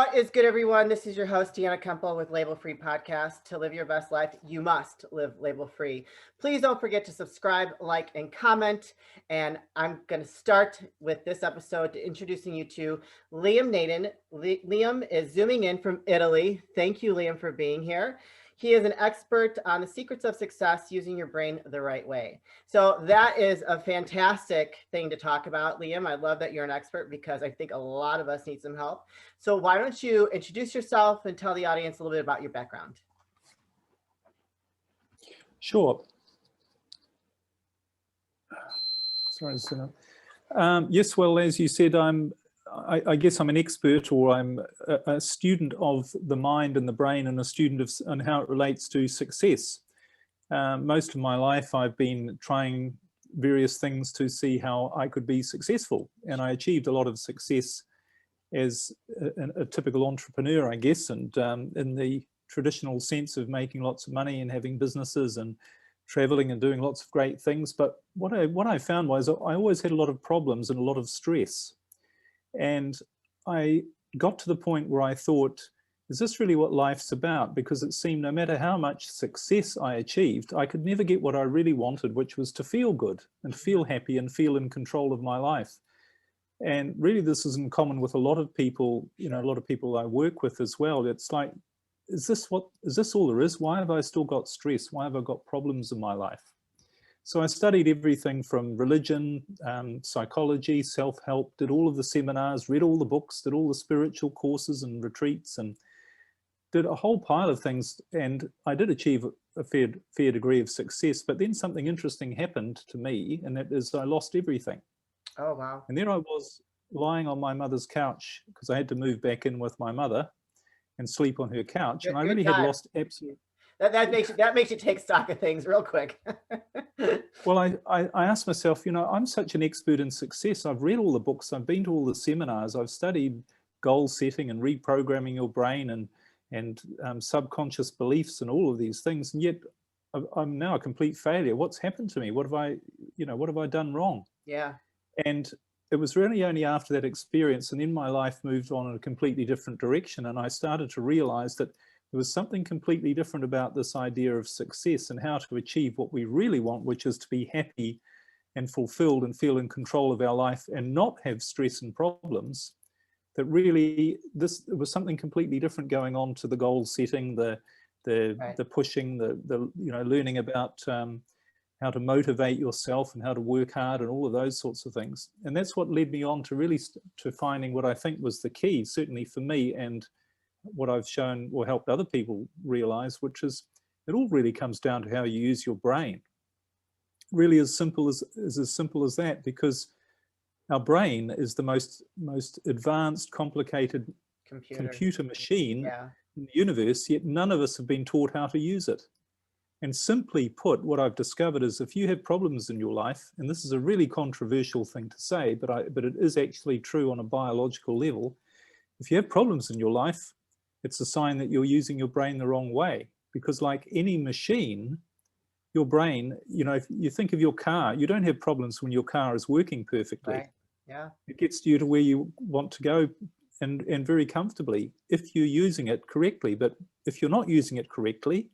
What is good, everyone? This is your host, Deanna Kuempel with Label Free Podcast. To live your best life, you must live label free. Please don't forget to subscribe, like, and comment. And I'm going to start with this episode introducing you to Liam Naden. Liam is zooming in from Italy. Thank you, Liam, for being here. He is an expert on the secrets of success using your brain the right way. So that is a fantastic thing to talk about, Liam. I love that you're an expert because I think a lot of us need some help. So why don't you introduce yourself and tell the audience a little bit about your background? Sure. Sorry, yes, well, as you said, I guess I'm an expert, or I'm a student of the mind and the brain, and a student of and how it relates to success. Most of my life I've been trying various things to see how I could be successful, and I achieved a lot of success as a typical entrepreneur, I guess, and in the traditional sense of making lots of money and having businesses and traveling and doing lots of great things. But what I found was I always had a lot of problems and a lot of stress. And I got to the point where I thought, is this really what life's about? Because it seemed no matter how much success I achieved, I could never get what I really wanted, which was to feel good and feel happy and feel in control of my life. And really, this is in common with a lot of people, a lot of people I work with as well. It's like, is this all there is? Why have I still got stress? Why have I got problems in my life? So I studied everything from religion, psychology, self-help, did all of the seminars, read all the books, did all the spiritual courses and retreats, and did a whole pile of things. And I did achieve a fair degree of success. But then something interesting happened to me, and that is I lost everything. Oh, wow. And then I was lying on my mother's couch because I had to move back in with my mother and sleep on her couch. And I really had lost absolute... That makes you take stock of things real quick. Well, I asked myself, I'm such an expert in success. I've read all the books. I've been to all the seminars. I've studied goal setting and reprogramming your brain and subconscious beliefs and all of these things. And yet I'm now a complete failure. What's happened to me? What have I done wrong? Yeah. And it was really only after that experience, and then my life moved on in a completely different direction. And I started to realize that there was something completely different about this idea of success and how to achieve what we really want, which is to be happy and fulfilled and feel in control of our life and not have stress and problems. That really, there was something completely different going on to the goal setting, the pushing, the learning about how to motivate yourself and how to work hard and all of those sorts of things. And that's what led me on to really to finding what I think was the key, certainly for me, and what I've shown or helped other people realize, which is it all really comes down to how you use your brain. Really as simple as that, because our brain is the most advanced, complicated computer machine in the universe, yet none of us have been taught how to use it. And simply put, what I've discovered is if you have problems in your life, and this is a really controversial thing to say, but it is actually true on a biological level, if you have problems in your life, it's a sign that you're using your brain the wrong way. Because like any machine, your brain, if you think of your car, you don't have problems when your car is working perfectly. Right. Yeah. It gets you to where you want to go and very comfortably if you're using it correctly. But if you're not using it correctly,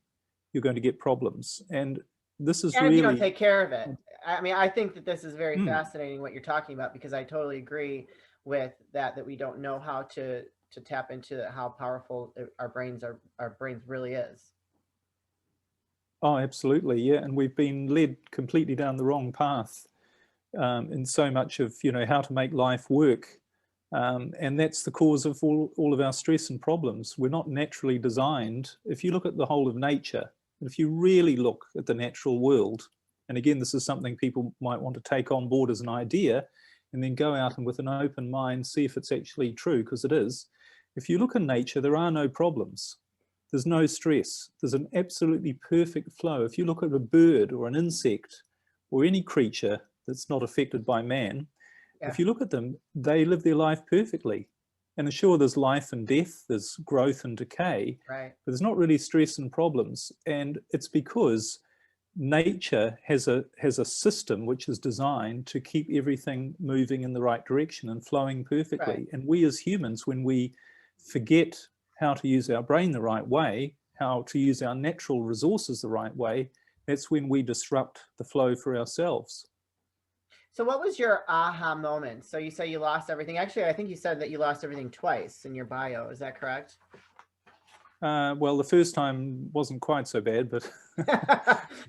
you're going to get problems. And this is really... you don't take care of it. I mean, I think that this is very fascinating what you're talking about, because I totally agree with that we don't know how to tap into how powerful our brains really is. Oh, absolutely. Yeah. And we've been led completely down the wrong path in so much of, how to make life work. And that's the cause of all of our stress and problems. We're not naturally designed. If you look at the whole of nature, if you really look at the natural world, and again, this is something people might want to take on board as an idea and then go out and with an open mind, see if it's actually true, because it is. If you look in nature, there are no problems. There's no stress. There's an absolutely perfect flow. If you look at a bird or an insect or any creature that's not affected by man, if you look at them, they live their life perfectly. And sure, there's life and death, there's growth and decay, right, but there's not really stress and problems. And it's because nature has a system which is designed to keep everything moving in the right direction and flowing perfectly. Right. And we as humans, when we forget how to use our brain the right way, how to use our natural resources the right way, that's when we disrupt the flow for ourselves. So what was your aha moment? So you say you lost everything. Actually, I think you said that you lost everything twice in your bio. Is that correct? Well, the first time wasn't quite so bad, but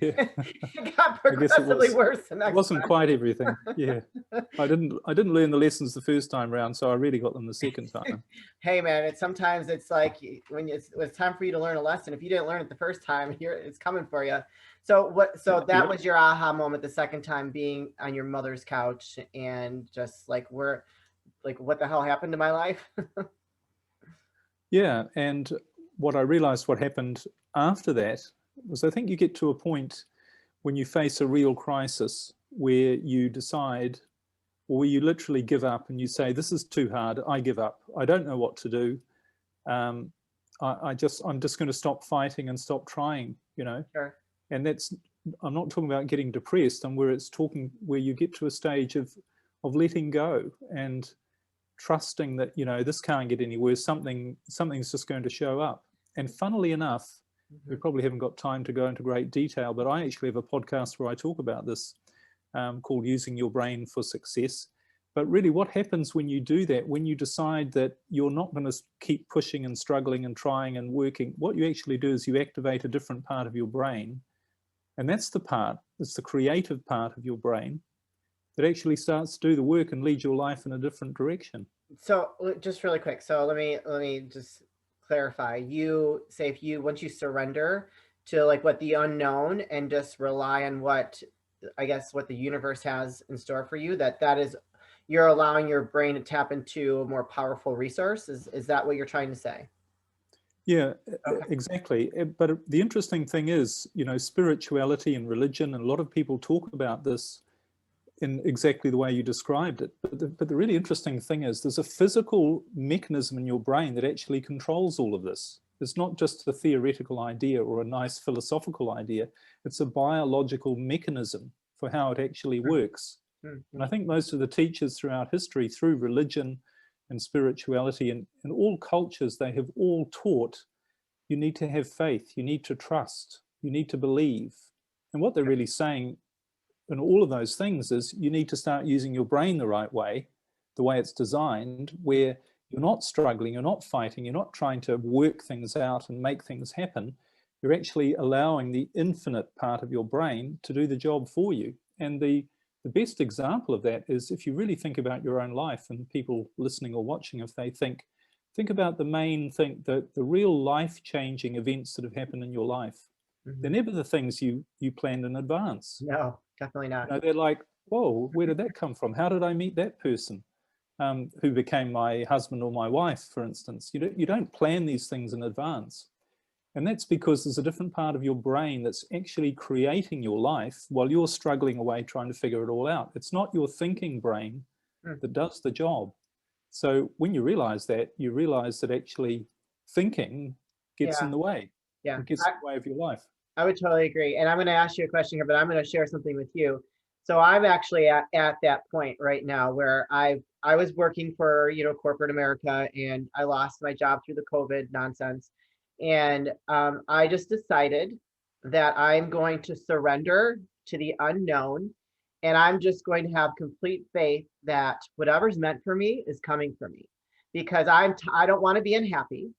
yeah. It got progressively worse the next it wasn't time. quite everything. Yeah, I didn't learn the lessons the first time round, so I really got them the second time. Hey man, sometimes it's like when it's time for you to learn a lesson. If you didn't learn it the first time, it's coming for you. So that was your aha moment the second time, being on your mother's couch and just like, what the hell happened to my life? Yeah, and what I realized what happened after that was, I think you get to a point when you face a real crisis where you decide, or where you literally give up and you say, this is too hard, I give up, I don't know what to do. I'm just going to stop fighting and stop trying, you know. Sure. And I'm not talking about getting depressed, and where you get to a stage of letting go and trusting that, you know, this can't get any worse, something's just going to show up. And funnily enough, we probably haven't got time to go into great detail, but I actually have a podcast where I talk about this, called Using Your Brain for Success. But really what happens when you do that, when you decide that you're not going to keep pushing and struggling and trying and working, what you actually do is you activate a different part of your brain. And that's the creative part of your brain that actually starts to do the work and lead your life in a different direction. So just really quick. So let me just clarify. You say once you surrender to like what the unknown and just rely on what the universe has in store for you, that is, you're allowing your brain to tap into a more powerful resource. Is that what you're trying to say? Yeah, okay. Exactly. But the interesting thing is, you know, spirituality and religion, and a lot of people talk about this in exactly the way you described it. But the really interesting thing is there's a physical mechanism in your brain that actually controls all of this. It's not just a theoretical idea or a nice philosophical idea. It's a biological mechanism for how it actually works. And I think most of the teachers throughout history, through religion and spirituality, and in all cultures, they have all taught you need to have faith, you need to trust, you need to believe. And what they're really saying in all of those things is you need to start using your brain the right way, the way it's designed, where you're not struggling, you're not fighting, you're not trying to work things out and make things happen. You're actually allowing the infinite part of your brain to do the job for you. And the best example of that is if you really think about your own life, and people listening or watching, if they think about the main thing, the real life-changing events that have happened in your life. They're never the things you planned in advance. No, definitely not. You know, they're like, whoa, where did that come from? How did I meet that person who became my husband or my wife, for instance? You don't plan these things in advance. And that's because there's a different part of your brain that's actually creating your life while you're struggling away trying to figure it all out. It's not your thinking brain that does the job. So when you realize that actually thinking gets in the way. Yeah. It gets in the way of your life. I would totally agree. And I'm going to ask you a question here, but I'm going to share something with you. So I'm actually at that point right now where I was working for, corporate America, and I lost my job through the COVID nonsense. And I just decided that I'm going to surrender to the unknown, and I'm just going to have complete faith that whatever's meant for me is coming for me, because I don't want to be unhappy.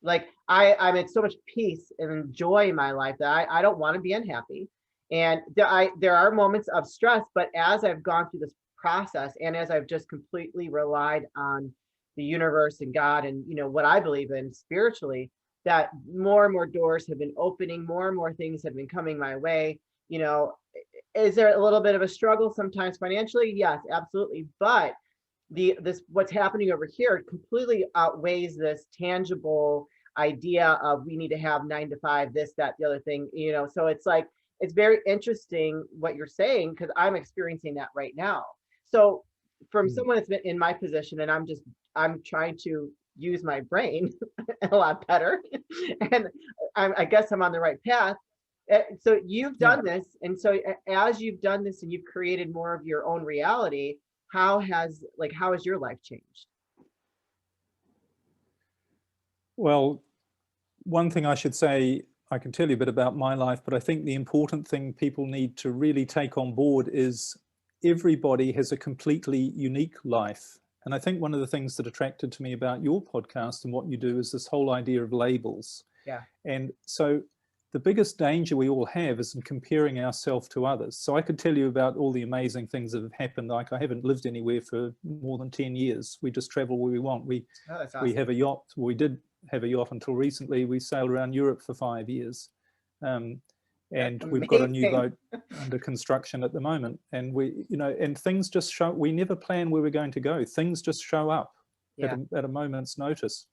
Like I'm in so much peace and joy in my life that I don't want to be unhappy. And there are moments of stress, but as I've gone through this process, and as I've just completely relied on the universe and God and what I believe in spiritually, that more and more doors have been opening, more and more things have been coming my way. Is there a little bit of a struggle sometimes financially? Yes, absolutely. But what's happening over here completely outweighs this tangible idea of we need to have 9 to 5, this, that, the other thing, so it's like, it's very interesting what you're saying, because I'm experiencing that right now. So from someone that's been in my position, and I'm trying to use my brain a lot better, and I guess I'm on the right path. So you've done this, and so as you've done this and you've created more of your own reality, how has your life changed? Well, one thing I should say, I can tell you a bit about my life, but I think the important thing people need to really take on board is everybody has a completely unique life. And I think one of the things that attracted to me about your podcast and what you do is this whole idea of labels. Yeah. And so the biggest danger we all have is in comparing ourselves to others. So I could tell you about all the amazing things that have happened. Like I haven't lived anywhere for more than 10 years. We just travel where we want. Oh, that's awesome. We have a yacht. We did have a yacht until recently. We sailed around Europe for 5 years. And we've got a new boat under construction at the moment. And we, you know, and things just show, we never plan where we're going to go. Things just show up at a moment's notice.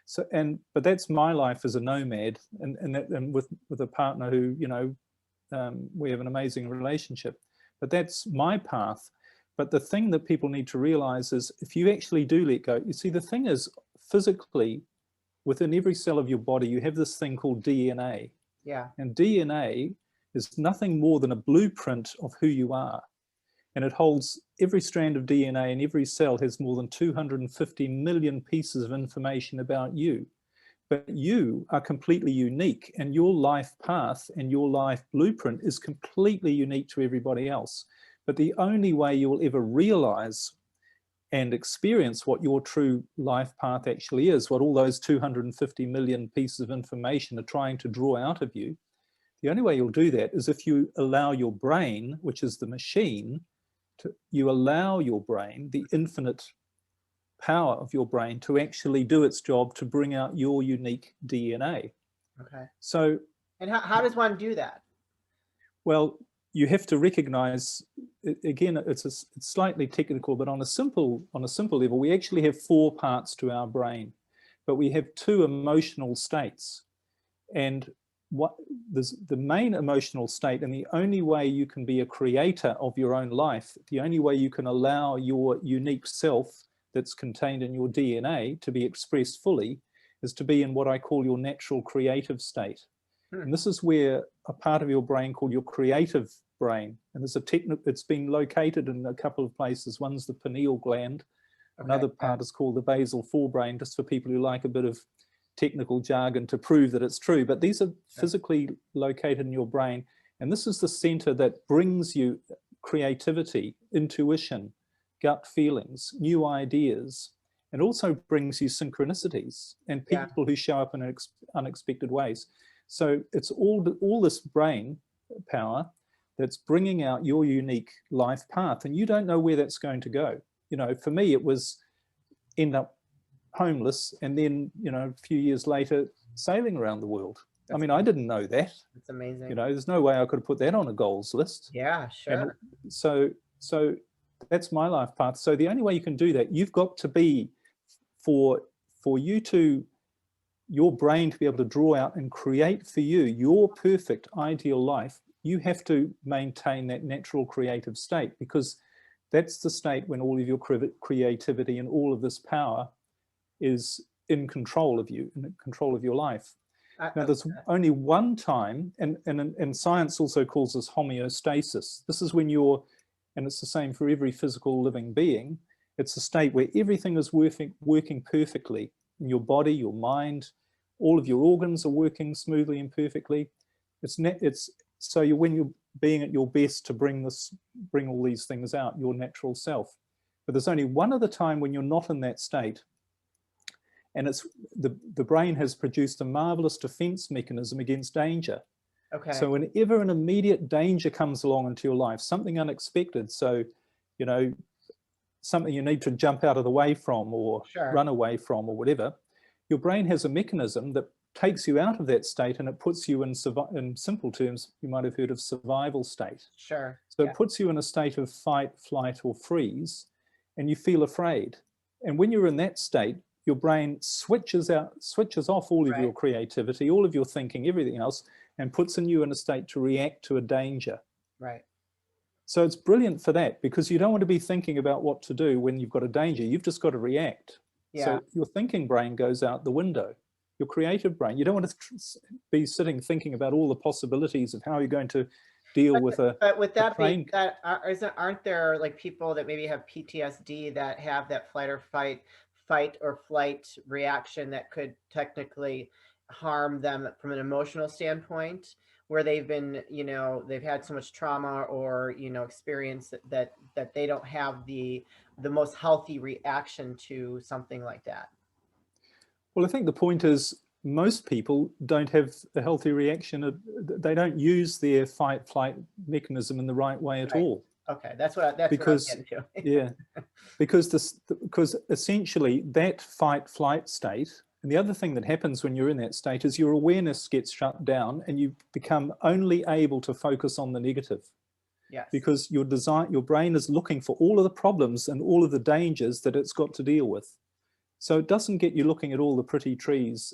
So, but that's my life as a nomad, and with a partner who, you know, we have an amazing relationship, but that's my path. But the thing that people need to realize is if you actually do let go, you see, the thing is physically within every cell of your body, you have this thing called DNA. Yeah. And DNA is nothing more than a blueprint of who you are. And it holds every strand of DNA, and every cell has more than 250 million pieces of information about you. But you are completely unique, and your life path and your life blueprint is completely unique to everybody else. But the only way you will ever realize and experience what your true life path actually is, what all those 250 million pieces of information are trying to draw out of you, the only way you'll do that is if you allow your brain, which is the machine, you allow your brain, the infinite power of your brain, to actually do its job to bring out your unique DNA. Okay. So, and how does one do that? Well, you have to recognize, again, it's slightly technical, but on a simple level, we actually have 4 parts to our brain, but we have 2 emotional states. And the main emotional state, and the only way you can be a creator of your own life, the only way you can allow your unique self that's contained in your DNA to be expressed fully, is to be in what I call your natural creative state. And this is where a part of your brain called your creative brain, and there's it's been located in a couple of places. One's the pineal gland. Okay. Another part is called the basal forebrain, just for people who like a bit of technical jargon to prove that it's true, but these are physically located in your brain. And this is the center that brings you creativity, intuition, gut feelings, new ideas, and also brings you synchronicities and people who show up in unexpected ways. So it's all this brain power that's bringing out your unique life path, and you don't know where that's going to go. You know, for me, it was end up homeless, and then, you know, a few years later, sailing around the world. I mean, I didn't know that. It's amazing. You know, there's no way I could have put that on a goals list. Yeah, sure. And so that's my life path. So the only way you can do that, you've got to be, for your brain to be able to draw out and create for you your perfect ideal life, you have to maintain that natural creative state, because that's the state when all of your creativity and all of this power is in control of you, in control of your life. Now, there's only one time, and science also calls this homeostasis. This is when and it's the same for every physical living being, it's a state where everything is working perfectly in your body, your mind, all of your organs are working smoothly and perfectly. So when you're being at your best to bring all these things out, your natural self. But there's only one other time when you're not in that state, and it's the brain has produced a marvelous defense mechanism against danger. Okay. So whenever an immediate danger comes along into your life, something unexpected, so, you know, something you need to jump out of the way from or run away from or whatever, your brain has a mechanism that takes you out of that state, and it puts you in simple terms, you might have heard of survival state. Sure. So it puts you in a state of fight, flight, or freeze, and you feel afraid. And when you're in that state, your brain switches off all of your creativity, all of your thinking, everything else, and puts you in a state to react to a danger. Right. So it's brilliant for that, because you don't want to be thinking about what to do when you've got a danger. You've just got to react. Yeah. So your thinking brain goes out the window. Your creative brain, you don't want to be sitting thinking about all the possibilities of how you're going to deal with a But with that being that, aren't there like people that maybe have PTSD that have that flight or fight fight or flight reaction that could technically harm them from an emotional standpoint, where they've been, they've had so much trauma or, experience that they don't have the most healthy reaction to something like that. Well, I think the point is most people don't have a healthy reaction. They don't use their fight flight mechanism in the right way at all. Okay, that's what I'm getting to. Yeah, because essentially that fight flight state, and the other thing that happens when you're in that state is your awareness gets shut down and you become only able to focus on the negative. Yes. Because your brain is looking for all of the problems and all of the dangers that it's got to deal with. So it doesn't get you looking at all the pretty trees.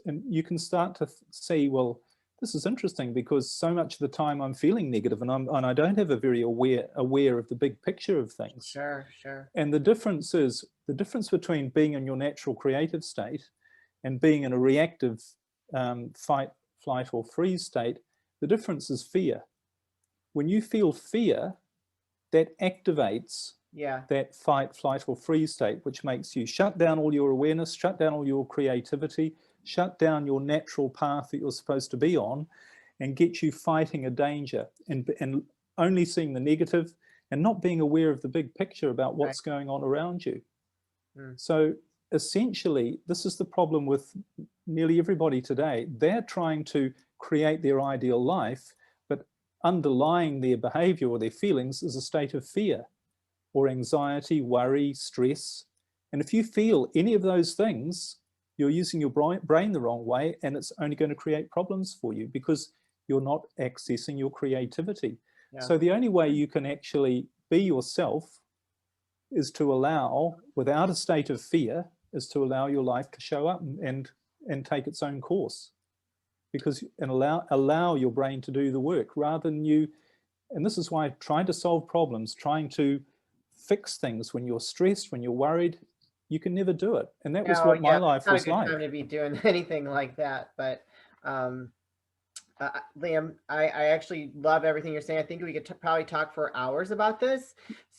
And you can start to see, well, this is interesting because so much of the time I'm feeling negative and I don't have a very aware of the big picture of things. Sure. And the difference between being in your natural creative state and being in a reactive fight, flight or freeze state, the difference is fear. When you feel fear, that activates that fight, flight or freeze state, which makes you shut down all your awareness, shut down all your creativity, shut down your natural path that you're supposed to be on, and get you fighting a danger and only seeing the negative and not being aware of the big picture about what's going on around you. So essentially, this is the problem with nearly everybody today. They're trying to create their ideal life, but underlying their behavior or their feelings is a state of fear or anxiety, worry, stress. And if you feel any of those things, you're using your brain the wrong way, and it's only going to create problems for you because you're not accessing your creativity. So the only way you can actually be yourself is to allow, without a state of fear, is to allow your life to show up and take its own course. And allow your brain to do the work rather than you. And this is why trying to solve problems, trying to fix things when you're stressed, when you're worried, you can never do it. And that was what my life was like. It's not a good time to be doing anything like that. But Liam, I actually love everything you're saying. I think we could probably talk for hours about this.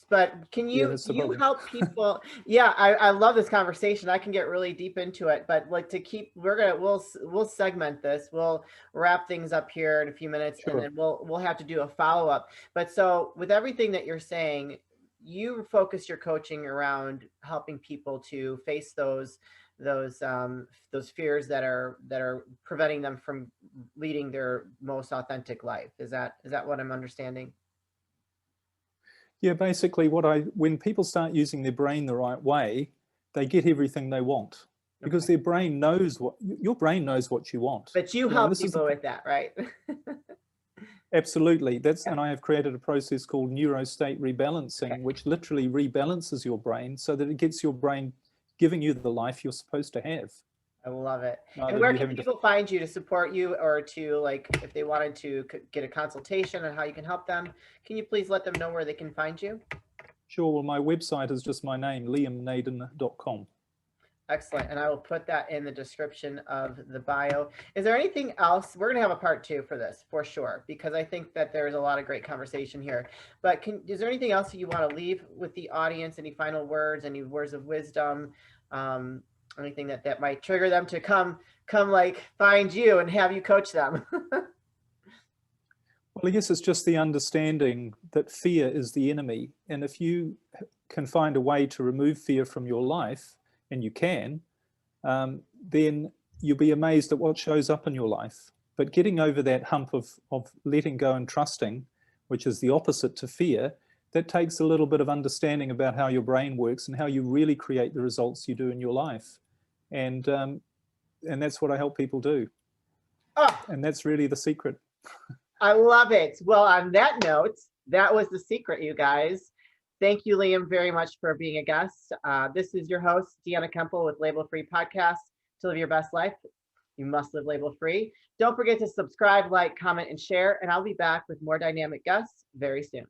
But can you help people? I love this conversation. I can get really deep into it, but like we'll segment this. We'll wrap things up here in a few minutes, and then we'll have to do a follow-up. But so with everything that you're saying, you focus your coaching around helping people to face those fears that are preventing them from leading their most authentic life. Is that what I'm understanding? Yeah, basically when people start using their brain the right way, they get everything they want because their brain knows your brain knows what you want. But you help people with that, right? Absolutely. And I have created a process called Neuro-State Rebalancing, which literally rebalances your brain so that it gets your brain giving you the life you're supposed to have. I love it. And where can people find you to support you, or to, like, if they wanted to get a consultation on how you can help them? Can you please let them know where they can find you? Sure. Well, my website is just my name, liamnaden.com. Excellent. And I will put that in the description of the bio. Is there anything else? We're going to have a part 2 for this for sure, because I think that there's a lot of great conversation here. But is there anything else that you want to leave with the audience? Any final words, any words of wisdom, anything that might trigger them to come like find you and have you coach them? Well, I guess it's just the understanding that fear is the enemy. And if you can find a way to remove fear from your life, and you can, then you'll be amazed at what shows up in your life. But getting over that hump of letting go and trusting, which is the opposite to fear, that takes a little bit of understanding about how your brain works and how you really create the results you do in your life. And that's what I help people do. And that's really the secret. I love it. Well, on that note, that was the secret, you guys. Thank you, Liam, very much for being a guest. This is your host, Deanna Kuempel with Label Free Podcast. To live your best life, you must live label free. Don't forget to subscribe, like, comment, and share, and I'll be back with more dynamic guests very soon.